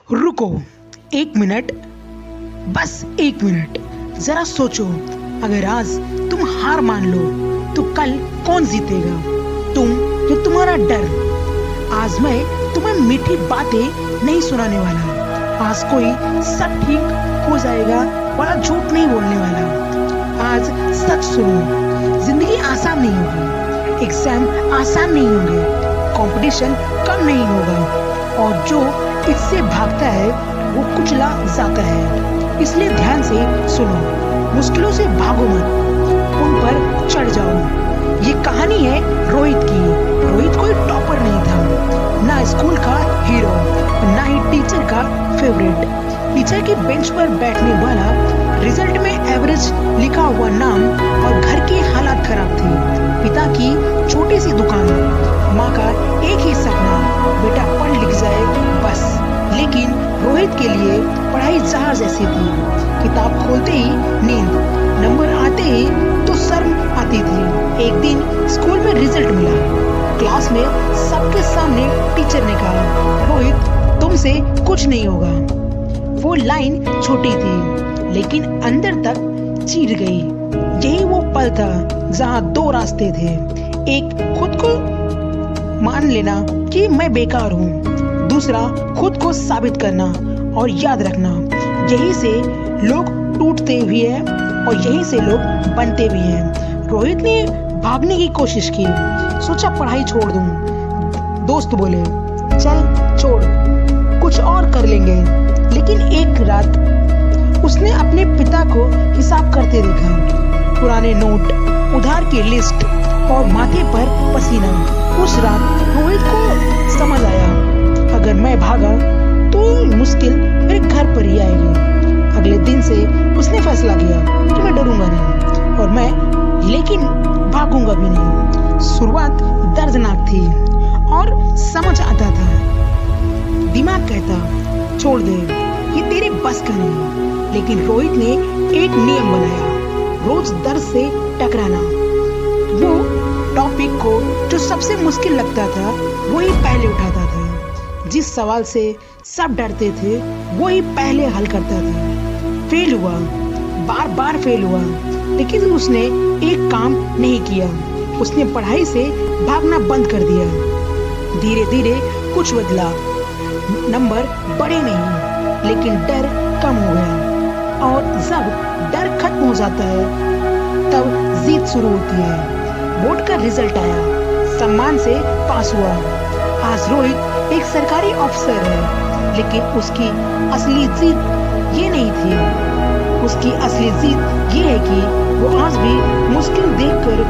रुको, 1 मिनट, बस 1 मिनट। जरा सोचो, अगर आज तुम हार मान लो तो कल कौन जीतेगा, तुम या तुम्हारा डर? आज मैं तुम्हें मीठी बातें नहीं सुनाने वाला। आज कोई सब ठीक हो जाएगा वाला झूठ नहीं बोलने वाला। आज सच सुनो, जिंदगी आसान नहीं होगी, एग्जाम आसान नहीं होंगे, कंपटीशन कम नहीं होगा, और जो इससे भागता है वो कुचला जाता है। इसलिए ध्यान से सुनो, मुश्किलों से भागो मत, उन पर चढ़ जाओ। ये कहानी है रोहित की। रोहित कोई टॉपर नहीं था, ना स्कूल का हीरो, ना ही टीचर का फेवरेट। टीचर के बेंच पर बैठने वाला, रिजल्ट में एवरेज लिखा हुआ नाम, और घर की हालत खराब थी। पिता की छोटी सी दुकान, माँ का एक ही सपना, बेटा पढ़ लिख जाए बस। लेकिन रोहित के लिए पढ़ाई जहाज जैसी थी। किताब खोलते ही नींद, नंबर आते ही तो शर्म आती थी। एक दिन स्कूल में रिजल्ट मिला। क्लास में सबके सामने टीचर ने कहा, रोहित तुमसे कुछ नहीं होगा। वो लाइन छोटी थी लेकिन अंदर तक चीर गई। यही वो पल था जहाँ दो रास्ते थे। एक, खुद को मान लेना कि मैं बेकार हूँ। दूसरा, खुद को साबित करना। और याद रखना, यही से लोग टूटते भी हैं और यही से लोग बनते भी हैं। रोहित ने भागने की कोशिश की, सोचा पढ़ाई छोड़ दूं। दोस्त बोले, चल छोड़, कुछ और कर लेंगे। लेकिन एक रात उसने अपने पिता को हिसाब करते देखा। पुराने नोट, उधार की लिस्ट और माथे पर पसीना। उस रात रोहित को समझ आया, अगर मैं भागा तो मुश्किल मेरे घर पर ही आएगी। अगले दिन से उसने फैसला किया कि मैं डरूंगा नहीं, और मैं लेकिन भागूंगा भी नहीं। शुरुआत दर्दनाक थी और समझ आता था, दिमाग कहता छोड़ दे, ये तेरे बस का नहीं। लेकिन रोहित ने एक नियम बनाया, रोज दर्द से टकराना। वो टॉपिक को जो सबसे मुश्किल लगता था वही पहले उठाता था। जिस सवाल से सब डरते थे वही पहले हल करता था। फेल हुआ, बार बार फेल हुआ, लेकिन उसने एक काम नहीं किया। उसने पढ़ाई से भागना बंद कर दिया। धीरे धीरे कुछ बदला, नंबर बढ़े नहीं लेकिन डर कम हो गया। और जब डर खत्म हो जाता है तब जीत शुरू होती है। बोर्ड का रिजल्ट आया, सम्मान से पास हुआ। आज रोहित एक सरकारी अफसर है, लेकिन उसकी असली जीत ये नहीं थी। उसकी असली जीत ये है कि वो आज भी मुश्किल देखकर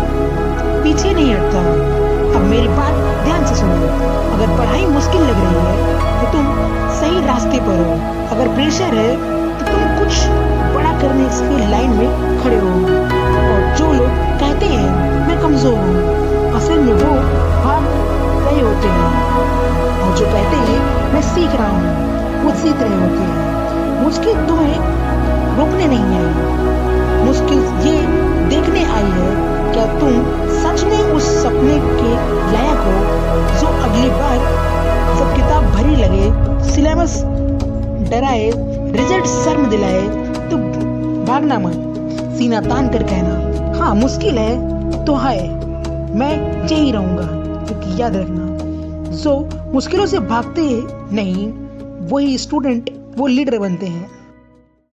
पीछे नहीं हटता। अब मेरी बात ध्यान से सुनो, अगर पढ़ाई मुश्किल लग रही है तो तुम सही रास्ते पर हो। अगर प्रेशर है तो तुम कुछ बड़ा करने की लाइन में खड़े हो। और जो लोग कहते हैं मैं कमजोर हूँ, असल में वो भाग रहे होते हैं। और जो कहते हैं मैं सीख रहा हूँ, वो जीत रहे होते हैं। मुश्किल तुम्हें रोकने नहीं आई, मुश्किल ये देखने आई है क्या तुम सच में उस सपने के लायक हो जो अगली बार जब किताब भरी लगे, सिलेबस डराए, रिजल्ट शर्म दिलाए तो भागना मत। सीना तान कर कहना, हाँ मुश्किल है तो है, मैं यही रहूंगा। क्योंकि याद रखना, जो मुश्किलों से भागते नहीं वही स्टूडेंट, वो लीडर बनते हैं।